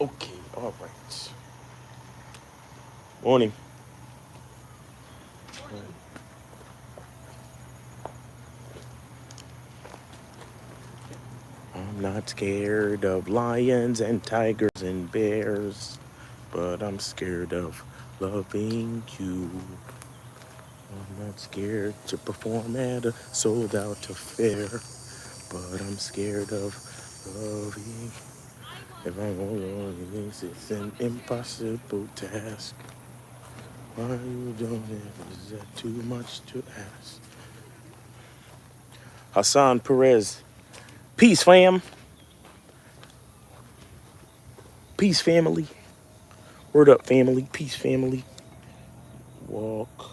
Okay, all right. Morning. I'm not scared of lions and tigers and bears, but I'm scared of loving you. I'm not scared to perform at a sold out affair, but I'm scared of loving. If I'm alone, it's an impossible task. Why you don't it? Is that too much to ask? Hassan Perez. Peace, fam. Peace, family. Word up, family. Peace, family. Walk.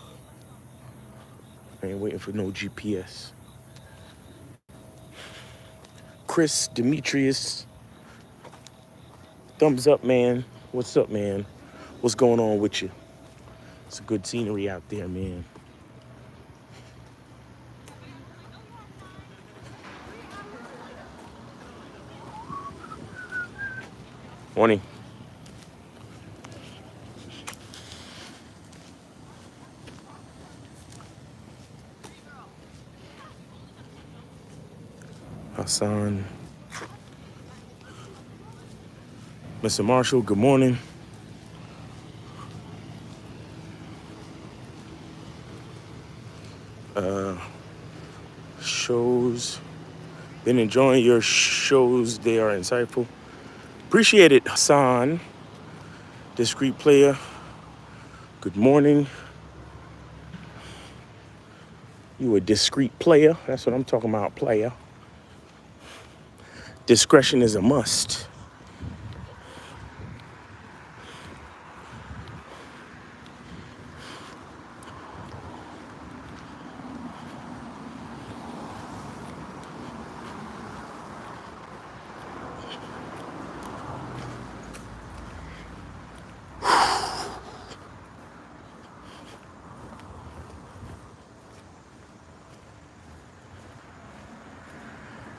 I ain't waiting for no GPS. Chris Demetrius. Thumbs up, man. What's up, man? What's going on with you? It's a good scenery out there, man. Morning. Hassan. Mr. Marshall, good morning. Shows. Been enjoying your shows. They are insightful. Appreciate it, Hassan. Discreet player. Good morning. You a discreet player. That's what I'm talking about, player. Discretion is a must.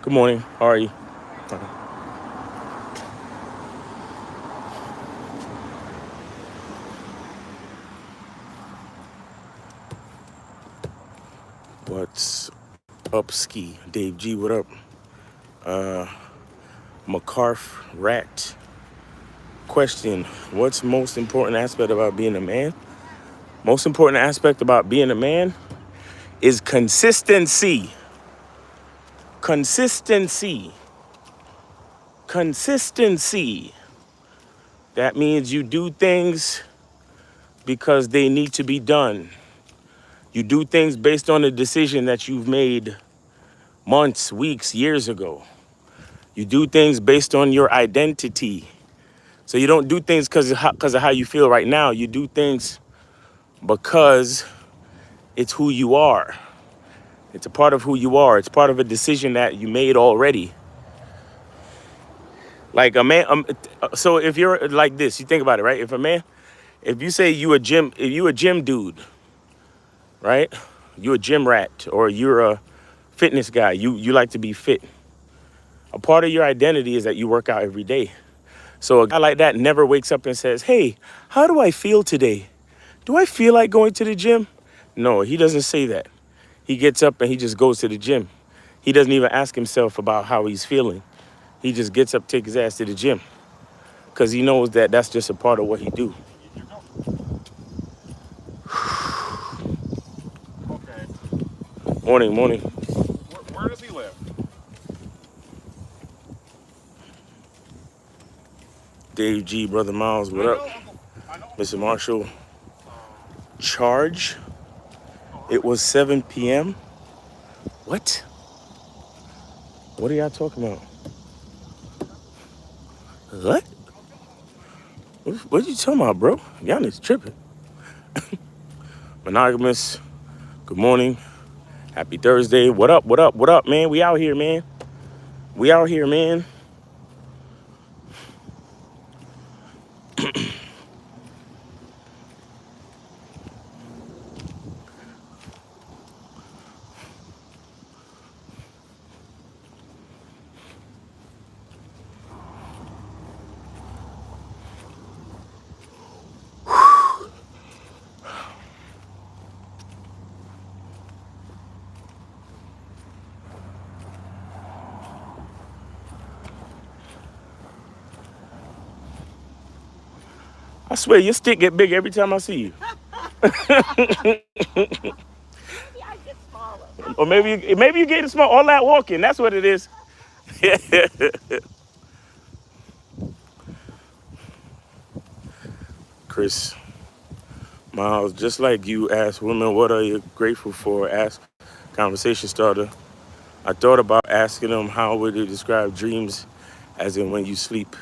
Good morning. How are you? What's up, Ski? Dave G, what up? McCarf Rat. Question, what's most important aspect about being a man? Most important aspect about being a man is consistency. Consistency. Consistency. That means you do things because they need to be done. You do things based on a decision that you've made months, weeks, years ago. You do things based on your identity. So you don't do things because of how you feel right now. You do things because it's who you are. It's a part of who you are. It's part of a decision that you made already. Like a man. So if you're like this, you think about it, right? If you say if you a gym dude, right? You a gym rat, or you're a fitness guy. You like to be fit. A part of your identity is that you work out every day. So a guy like that never wakes up and says, "Hey, how do I feel today? Do I feel like going to the gym?" No, he doesn't say that. He gets up and he just goes to the gym. He doesn't even ask himself about how he's feeling. He just gets up, takes his ass to the gym because he knows that that's just a part of what he do. Okay. Morning, morning. Where does he live? Dave G, Brother Miles, what I up? know Uncle. I know Uncle Mr. Phil. Marshall, Um. charge. Oh, It really? was 7 p.m. What? What are y'all talking about? What? What are you talking about, bro? Y'all is tripping. Monogamous, good morning. Happy Thursday. What up, what up, what up, man? We out here, man. We out here, man. I swear your stick get big every time I see you. Maybe I get smaller. Or maybe you get small all that walking. That's what it is. Chris Miles, just like you ask women, what are you grateful for? Ask conversation starter. I thought about asking them how would they describe dreams, as in when you sleep.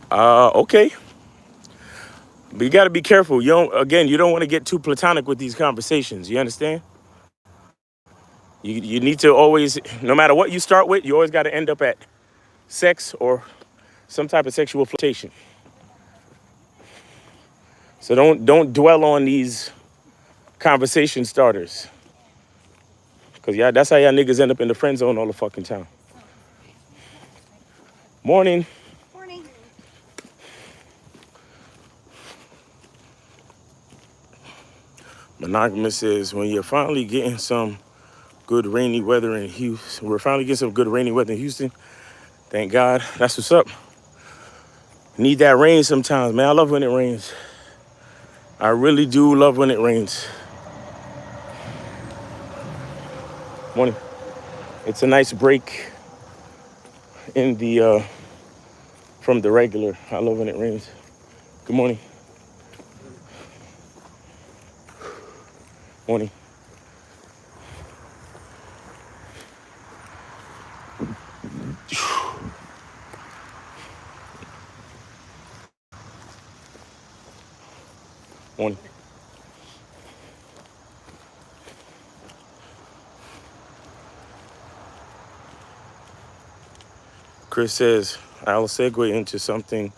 Okay. But you got to be careful. You don't want to get too platonic with these conversations. You understand? You need to always, no matter what you start with, you always got to end up at sex or some type of sexual flirtation. So don't dwell on these conversation starters. Cause yeah, that's how y'all niggas end up in the friend zone all the fucking time. Morning. Morning. Monogamous says when you're finally getting some good rainy weather in Houston. We're finally getting some good rainy weather in Houston. Thank God. That's what's up. Need that rain sometimes, man. I love when it rains. I really do love when it rains. Morning. It's a nice break in the from the regular. I love when it rains. Good morning. Morning. Morning. Chris says, I'll segue into something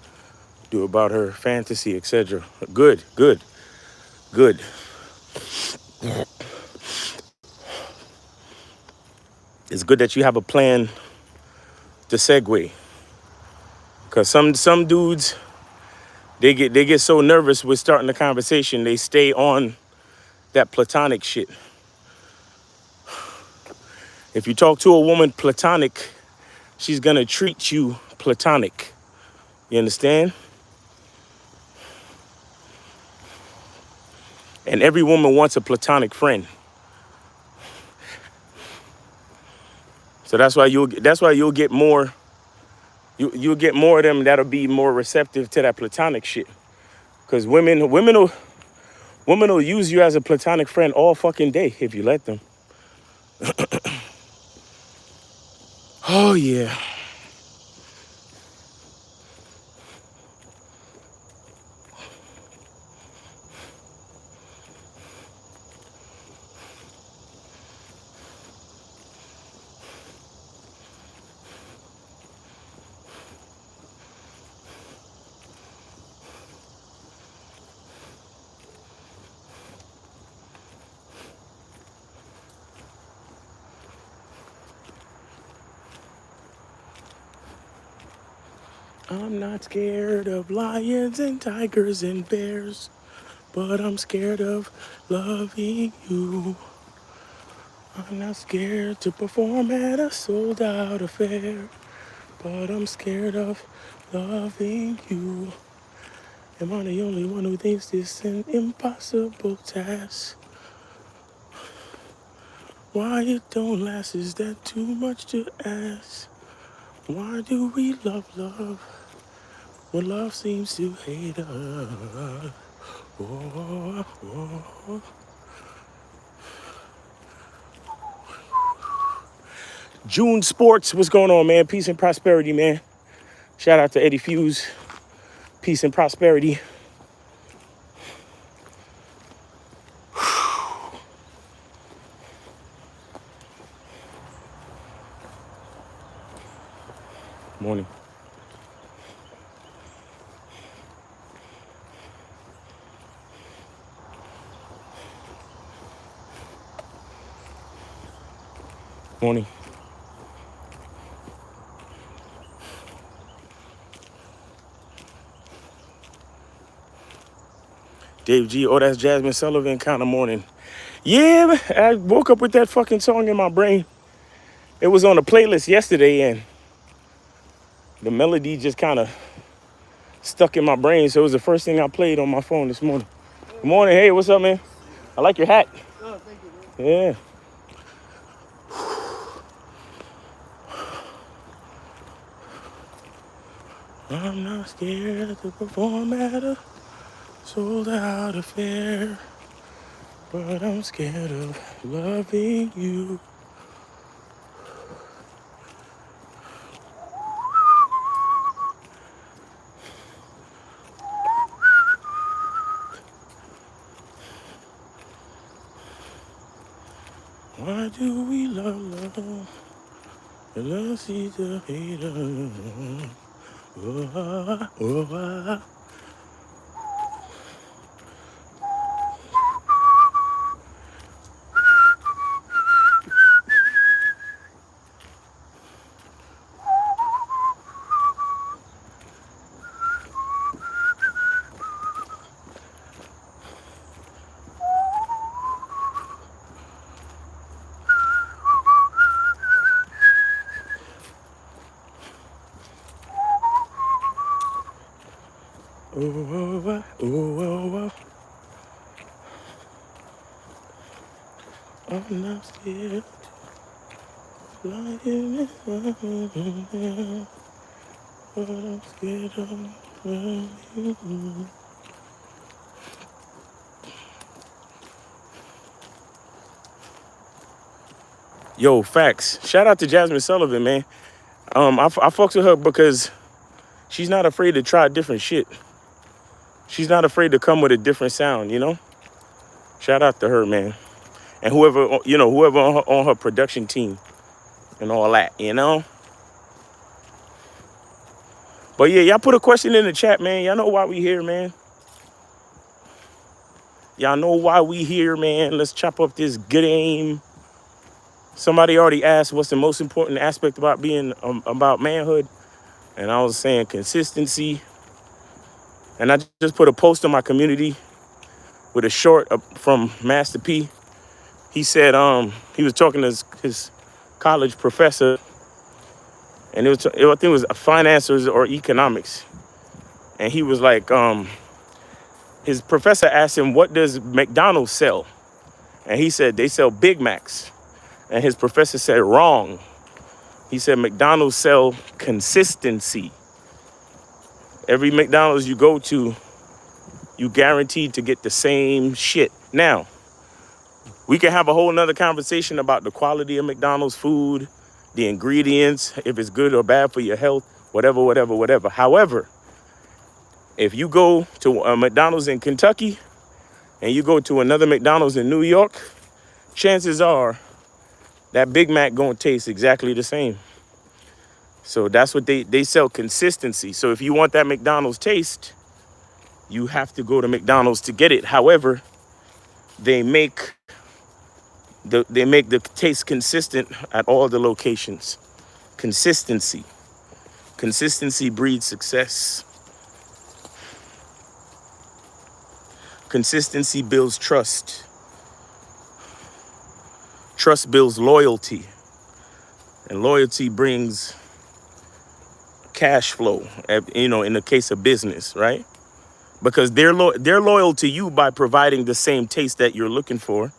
do about her fantasy, etc. Good, good, good. It's good that you have a plan to segue. Cause some dudes, they get so nervous with starting the conversation, they stay on that platonic shit. If you talk to a woman platonic, she's gonna treat you platonic. You understand? And every woman wants a platonic friend. So that's why you'll get more. You'll get more of them that'll be more receptive to that platonic shit. Cause women will use you as a platonic friend all fucking day if you let them. Oh yeah. I'm not scared of lions and tigers and bears, but I'm scared of loving you. I'm not scared to perform at a sold out affair, but I'm scared of loving you. Am I the only one who thinks this an impossible task? Why it don't last, is that too much to ask? Why do we love when love seems to hate us? Oh, oh, oh. June Sports, what's going on, man? Peace and prosperity, man. Shout out to Eddie Fuse. Peace and prosperity. Morning. Morning. Dave G, oh, that's Jasmine Sullivan kind of morning. Yeah, man, I woke up with that fucking song in my brain. It was on a playlist yesterday, and the melody just kind of stuck in my brain, so it was the first thing I played on my phone this morning. Good morning. Hey, what's up, man? I like your hat. Oh, thank you, man. Yeah. I'm not scared to perform at a sold out affair, but I'm scared of loving you. Why do we love? And love sees the hater. Oh, oh. Oh, oh, oh, oh, I'm not scared. Like it, but I'm scared of you. Yo, facts. Shout out to Jasmine Sullivan, man. I fucks with her because she's not afraid to try different shit. She's not afraid to come with a different sound, you know? Shout out to her, man. And whoever, whoever on her production team and all that, you know? But yeah, y'all put a question in the chat, man. Y'all know why we here, man. Y'all know why we here, man. Let's chop up this good aim. Somebody already asked what's the most important aspect about being, about manhood. And I was saying consistency. And I just put a post on my community with a short from Master P. He said he was talking to his college professor, and I think it was finance or economics. And he was like, his professor asked him, what does McDonald's sell? And he said, they sell Big Macs. And his professor said, wrong. He said, McDonald's sell consistency. Every McDonald's you go to, you guaranteed to get the same shit. Now, we can have a whole nother conversation about the quality of McDonald's food, the ingredients, if it's good or bad for your health, whatever. However, if you go to a McDonald's in Kentucky and you go to another McDonald's in New York, chances are that Big Mac gonna taste exactly the same. So that's what they sell, consistency. So if you want that McDonald's taste, you have to go to McDonald's to get it. However, they make the taste consistent at all the locations. Consistency breeds success. Consistency builds trust. Trust builds loyalty, and loyalty brings cash flow, in the case of business, right? Because they're loyal to you by providing the same taste that you're looking for,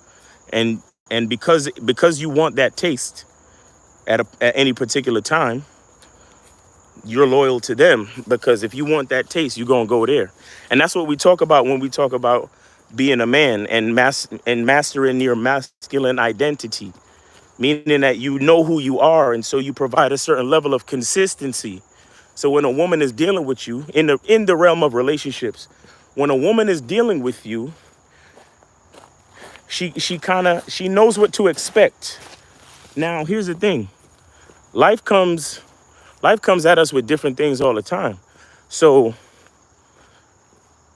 and because you want that taste at any particular time, you're loyal to them, because if you want that taste, you're gonna go there. And that's what we talk about when we talk about being a man and mastering your masculine identity, meaning that you know who you are, and so you provide a certain level of consistency. So when a woman is dealing with you in the realm of relationships, when a woman is dealing with you, she knows what to expect. Now, here's the thing. Life comes at us with different things all the time. So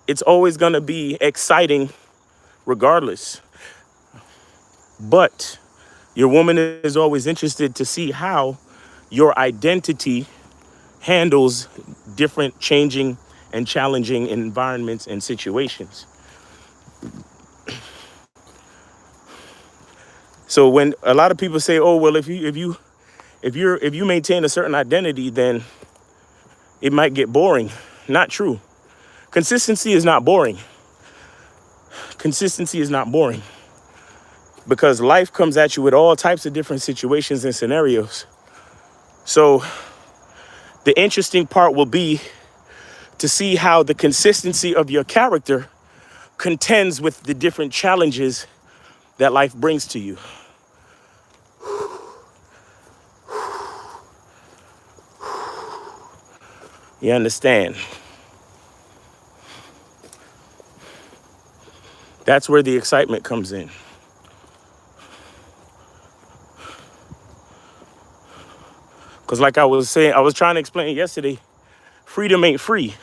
it's always going to be exciting regardless. But your woman is always interested to see how your identity handles different changing and challenging environments and situations. So when a lot of people say, oh, well, if you maintain a certain identity, then it might get boring. not true. Consistency is not boring. Consistency is not boring because life comes at you with all types of different situations and scenarios. So the interesting part will be to see how the consistency of your character contends with the different challenges that life brings to you. You understand? That's where the excitement comes in. Because like I was saying, I was trying to explain yesterday, freedom ain't free.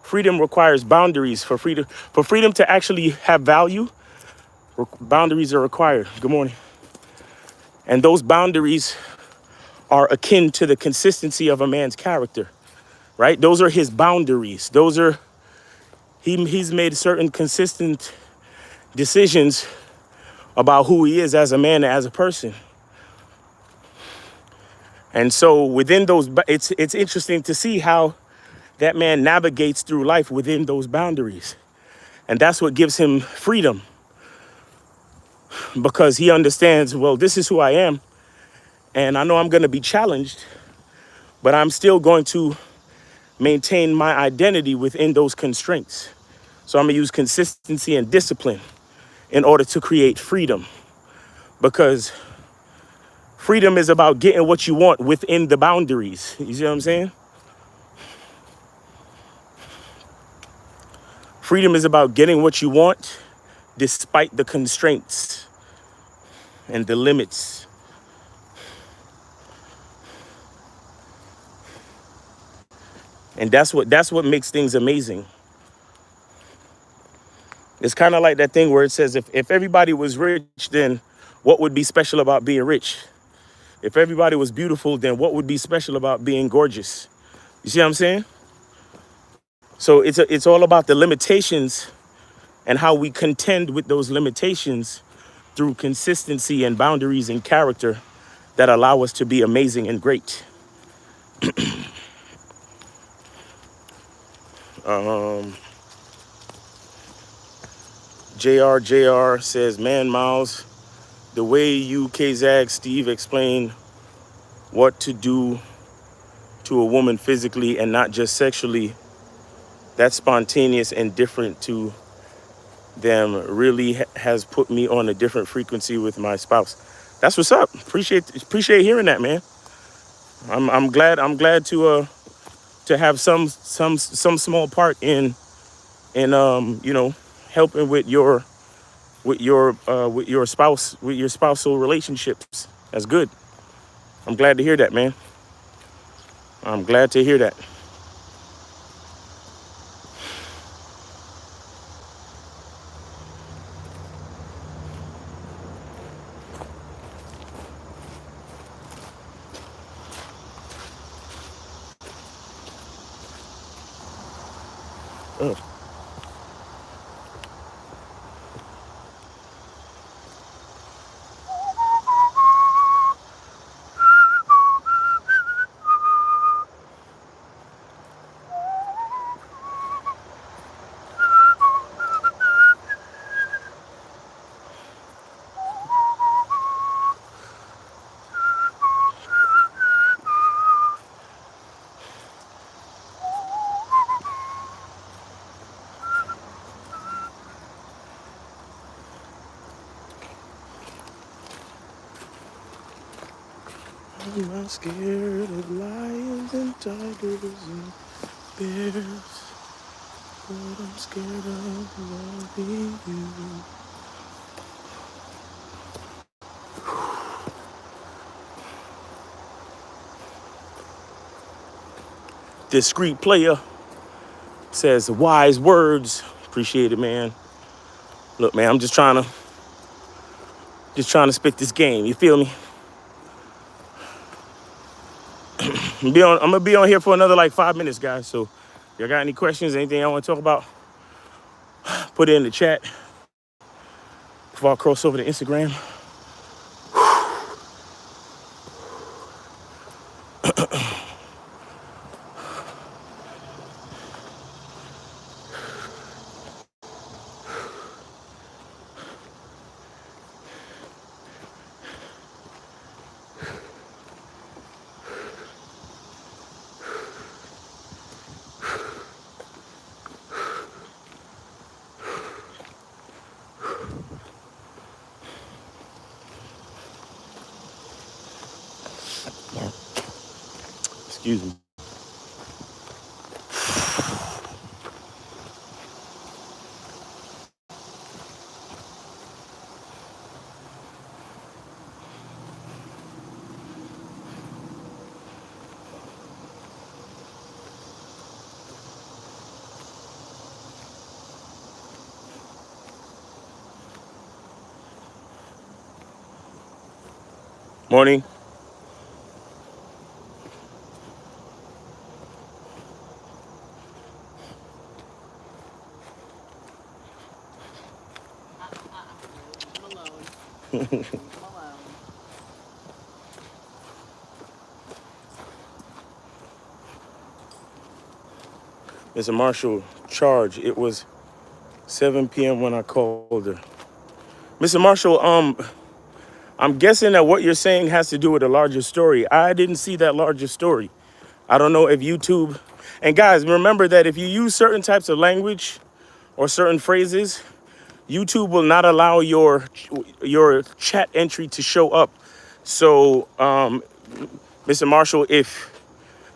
Freedom requires boundaries. For freedom to actually have value, boundaries are required. Good morning. And those boundaries are akin to the consistency of a man's character, right? Those are his boundaries. Those are, he's made certain consistent decisions about who he is as a man and as a person. And so within those, it's interesting to see how that man navigates through life within those boundaries. And that's what gives him freedom, because he understands, well, this is who I am. And I know I'm going to be challenged, but I'm still going to maintain my identity within those constraints. So I'm going to use consistency and discipline in order to create freedom, because freedom is about getting what you want within the boundaries. You see what I'm saying? Freedom is about getting what you want despite the constraints and the limits. And that's what makes things amazing. It's kind of like that thing where it says, if everybody was rich, then what would be special about being rich? If everybody was beautiful, then what would be special about being gorgeous? You see what I'm saying? So it's all about the limitations and how we contend with those limitations through consistency and boundaries and character that allow us to be amazing and great. JR says, man, Miles, the way you, Kazag, Steve explain what to do to a woman physically and not just sexually, that's spontaneous and different to them, really has put me on a different frequency with my spouse. That's what's up. Appreciate hearing that, man. I'm glad to have some small part in helping with your spousal relationships. That's good. I'm glad to hear that, man. I'm glad to hear that. Oh. I'm not scared of lions and tigers and bears, but I'm scared of loving you. Discreet player says wise words. Appreciate it, man. Look, man, I'm just trying to spit this game. You feel me? I'm gonna be on here for another like 5 minutes, guys. So, if y'all got any questions, anything I want to talk about, put it in the chat before I cross over to Instagram. Excuse me. Morning. Leave him alone. Leave him alone. Mr. Marshall, charge. It was 7 p.m. when I called her. Mr. Marshall, I'm guessing that what you're saying has to do with a larger story. I didn't see that larger story. I don't know if YouTube. And guys, remember that if you use certain types of language or certain phrases, YouTube will not allow your chat entry to show up. So, Mr. Marshall, if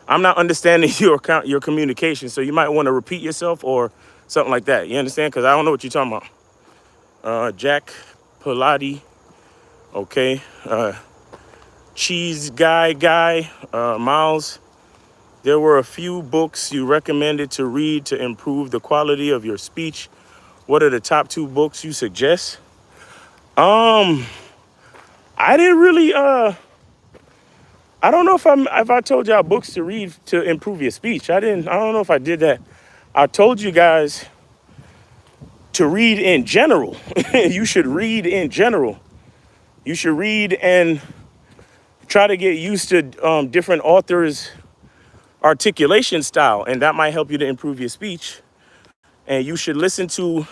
I'm not understanding your communication, so you might want to repeat yourself or something like that. You understand? Because I don't know what you're talking about. Jack Pilati, okay. Cheese guy, Miles. There were a few books you recommended to read to improve the quality of your speech. What are the top 2 books you suggest? I didn't really I don't know if I told y'all books to read to improve your speech. I don't know if I did that. I told you guys to read in general. You should read in general. You should read and try to get used to different authors' articulation style, and that might help you to improve your speech. And you should listen to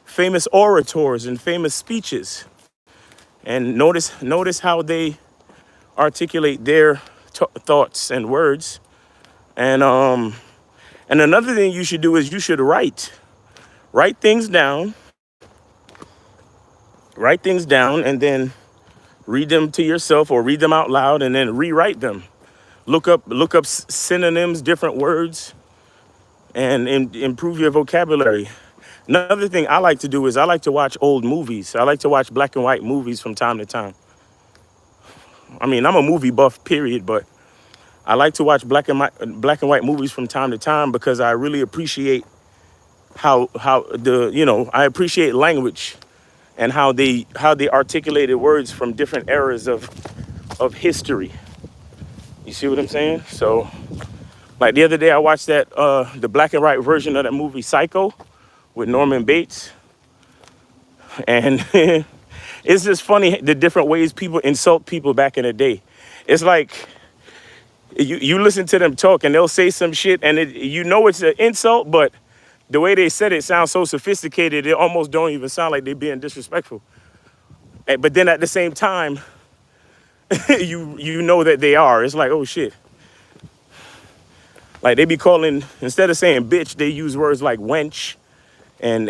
famous orators and famous speeches and notice how they articulate their thoughts and words. And another thing you should do is you should write things down, and then read them to yourself or read them out loud and then rewrite them. Look up synonyms, different words, and improve your vocabulary. Another thing I like to do is I like to watch old movies. I like to watch black and white movies from time to time. I mean, I'm a movie buff, period, but I like to watch black and white movies from time to time because I really appreciate how I appreciate language and how they articulated words from different eras of history. You see what I'm saying? So, like the other day, I watched the black and white version of that movie Psycho with Norman Bates, and it's just funny the different ways people insult people back in the day. It's like you listen to them talk and they'll say some shit and it's an insult, but the way they said it sounds so sophisticated it almost don't even sound like they're being disrespectful. But then at the same time, you know that they are. It's like, oh shit. Like they be calling, instead of saying bitch, they use words like wench and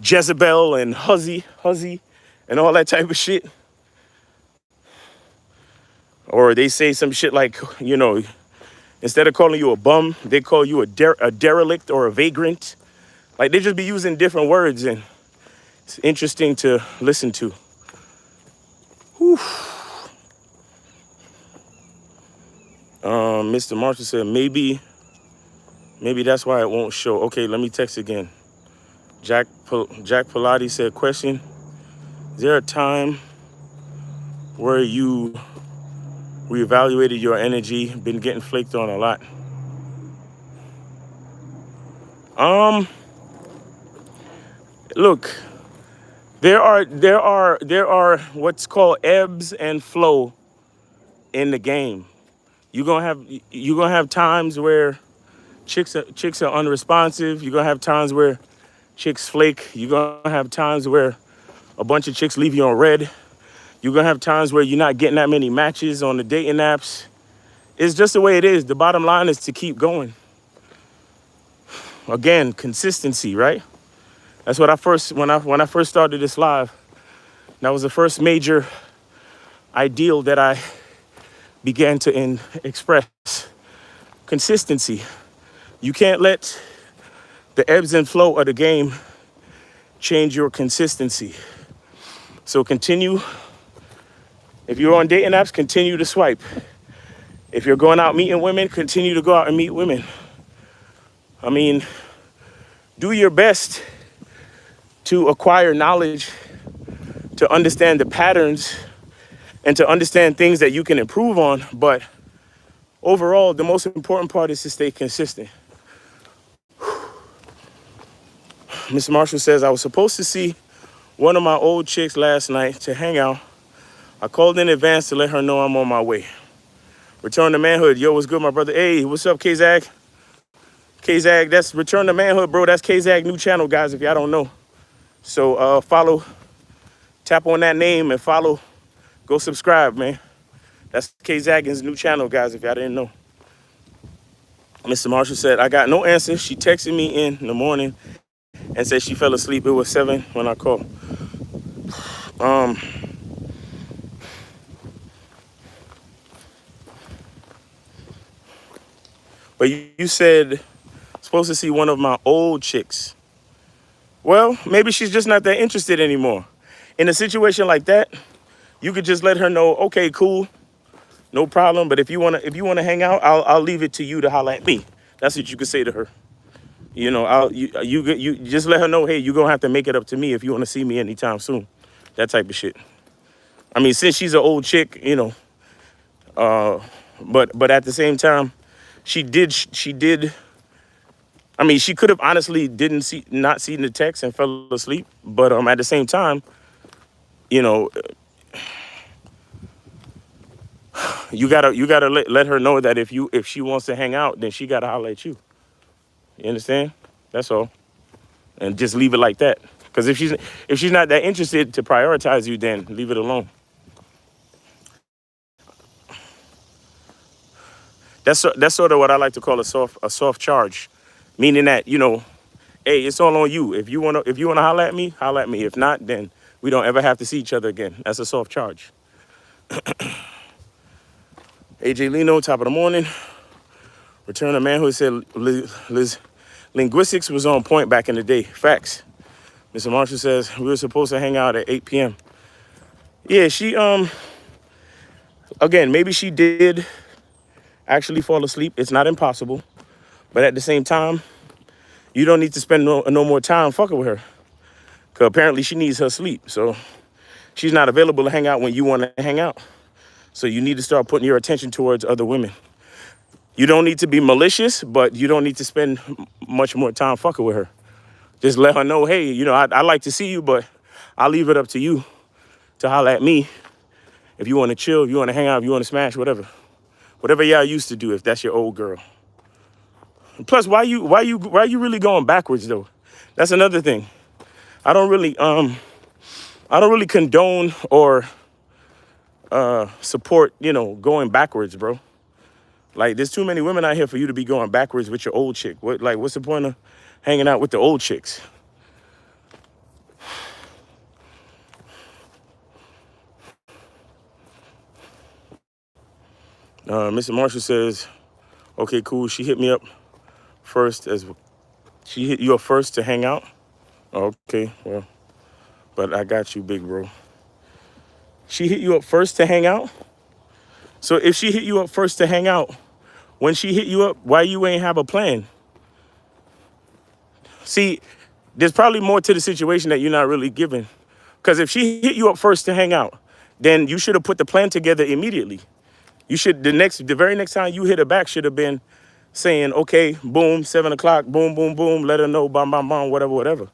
Jezebel and huzzy and all that type of shit. Or they say some shit like, instead of calling you a bum, they call you a derelict or a vagrant. Like they just be using different words, and it's interesting to listen to. Whew. Mr. Marshall said, maybe that's why it won't show. Okay, let me text again. Jack Pilati said, question, is there a time where you reevaluated your energy, been getting flaked on a lot? Look, there are what's called ebbs and flow in the game. You're gonna have times where chicks are unresponsive. You're gonna have times where chicks flake. You're gonna have times where a bunch of chicks leave you on red. You're gonna have times where you're not getting that many matches on the dating apps. It's just the way it is. The bottom line is to keep going. Again, consistency, right? That's what when I first started this live, that was the first major ideal that I began to express consistency. You can't let the ebbs and flow of the game change your consistency. So continue. If you're on dating apps, continue to swipe. If you're going out meeting women, continue to go out and meet women. I mean, do your best to acquire knowledge, to understand the patterns, and to understand things that you can improve on. But overall, the most important part is to stay consistent. Mr. Marshall says, I was supposed to see one of my old chicks last night to hang out. I called in advance to let her know I'm on my way. Return to manhood. Yo, what's good, my brother? Hey, what's up, K-Zag? K-Zag, that's Return to Manhood, bro. That's K-Zag new channel, guys, if y'all don't know. So follow, tap on that name and follow. Go subscribe, man. That's K-Zag's new channel, guys, if y'all didn't know. Mr. Marshall said, I got no answer. She texted me in the morning and said she fell asleep. It was 7 when I called. But you said, supposed to see one of my old chicks. Well, maybe she's just not that interested anymore. In a situation like that, you could just let her know, okay, cool, no problem. But if you wanna hang out, I'll leave it to you to holler at me. That's what you could say to her. You know, you just let her know, hey, you're gonna have to make it up to me if you wanna see me anytime soon. That type of shit. I mean, since she's an old chick, you know, but at the same time, she did. I mean, she could have honestly not seen the text and fell asleep. But at the same time, you know, you gotta let her know that if she wants to hang out, then she gotta holler at you. You understand? That's all. And just leave it like that. Because if she's not that interested to prioritize you, then leave it alone. That's sort of what I like to call a soft charge, meaning that, you know, hey, it's all on you. If you wanna holler at me, holler at me. If not, then we don't ever have to see each other again. That's a soft charge. AJ Lino, top of the morning. Return to Manhood said linguistics was on point back in the day. Facts. Mr. Marshall says we were supposed to hang out at 8 p.m. Yeah, she again, maybe she did actually fall asleep. It's not impossible. But at the same time, you don't need to spend no more time fucking with her. Because apparently she needs her sleep. So she's not available to hang out when you want to hang out. So you need to start putting your attention towards other women. You don't need to be malicious, but you don't need to spend much more time fucking with her. Just let her know, hey, you know, I'd like to see you, but I'll leave it up to you to holler at me. If you want to chill, if you want to hang out, if you want to smash, whatever. Whatever y'all used to do if that's your old girl. Plus, why you really going backwards though? That's another thing. I don't really condone or support, you know, going backwards, bro. Like, there's too many women out here for you to be going backwards with your old chick. What's the point of hanging out with the old chicks? Mr. Marshall says, okay, cool. She hit me up first she hit you up first to hang out. Okay, well, but I got you, big bro. She hit you up first to hang out? So if she hit you up first to hang out, when she hit you up, why you ain't have a plan? See, there's probably more to the situation that you're not really giving. Because if she hit you up first to hang out, then you should have put the plan together immediately. You should, the very next time you hit her back should have been saying, okay, boom, 7 o'clock, boom, boom, boom, let her know, bam, bam, bam, whatever, whatever.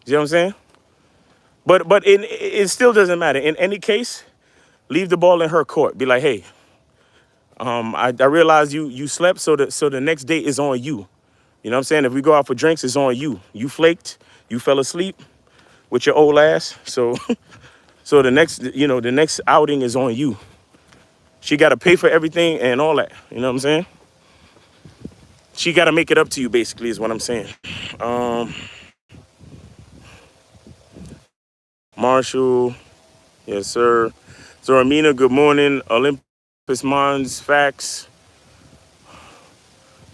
You know what I'm saying? But it still doesn't matter. In any case, leave the ball in her court. Be like, hey, I realize you slept, so the next date is on you. You know what I'm saying? If we go out for drinks, it's on you. You flaked, you fell asleep with your old ass. So so the next outing is on you. She got to pay for everything and all that. You know what I'm saying? She got to make it up to you, basically, is what I'm saying. Marshall, yes, sir. So, Amina, good morning. Mons facts.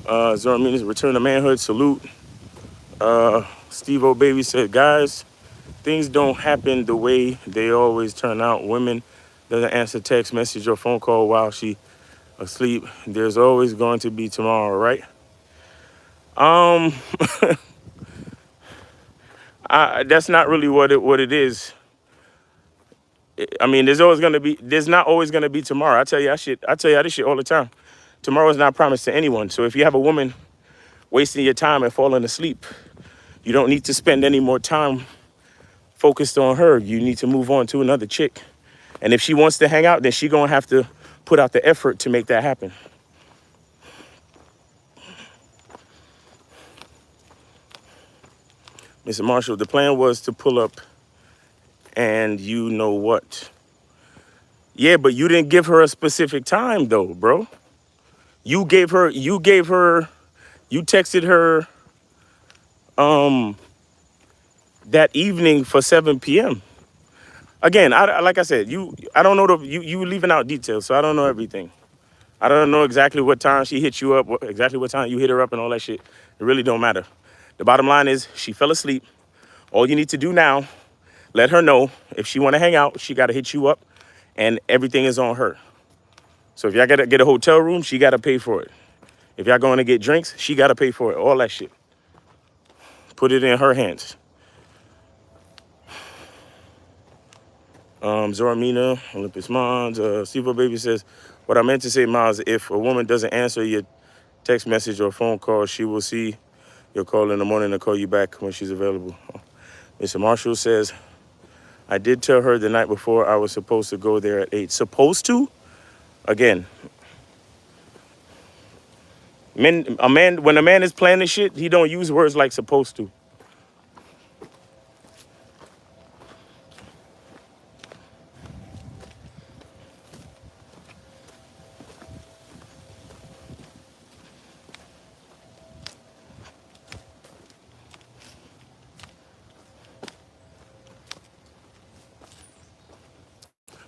Zora Mina's return to manhood. Salute. Steve O Baby said, guys, things don't happen the way they always turn out. Women doesn't answer text message or phone call while she asleep. There's always going to be tomorrow, right? Um, that's not really what it is. I mean, there's not always gonna be tomorrow. I tell you this shit all the time. Tomorrow is not promised to anyone. So if you have a woman wasting your time and falling asleep, you don't need to spend any more time focused on her. You need to move on to another chick. And if she wants to hang out, then she gonna have to put out the effort to make that happen. Mr. Marshall, the plan was to pull up and you know what? Yeah, but you didn't give her a specific time though, bro. You texted her that evening for 7 p.m. Again, like I said, I don't know you leaving out details, so I don't know everything. I don't know exactly what time she hit you up, exactly what time you hit her up and all that shit. It really don't matter. The bottom line is she fell asleep. All you need to do now, let her know if she want to hang out, she got to hit you up and everything is on her. So if y'all got to get a hotel room, she got to pay for it. If y'all going to get drinks, she got to pay for it. All that shit. Put it in her hands. Zora Mina, Olympus Mons, Steve Baby says, what I meant to say, Miles, if a woman doesn't answer your text message or phone call, she will see your call in the morning and call you back when she's available. Mr. Marshall says, I did tell her the night before I was supposed to go there at 8. Supposed to? Again, when a man is planning shit, he don't use words like supposed to.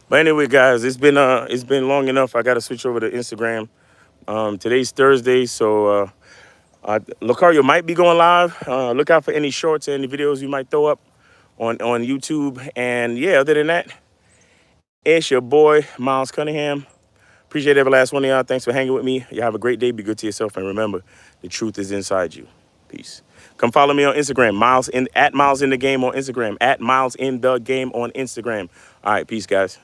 But anyway, guys, it's been long enough. I got to switch over to Instagram. Today's Thursday, so Lucario might be going live. Look out for any shorts and any videos you might throw up on YouTube. And yeah, other than that, it's your boy, Miles Cunningham. Appreciate every last one of y'all. Thanks for hanging with me. You have a great day. Be good to yourself. And remember, the truth is inside you. Peace. Come follow me on Instagram, at Miles in the Game on Instagram, at Miles in the Game on Instagram. All right, peace, guys.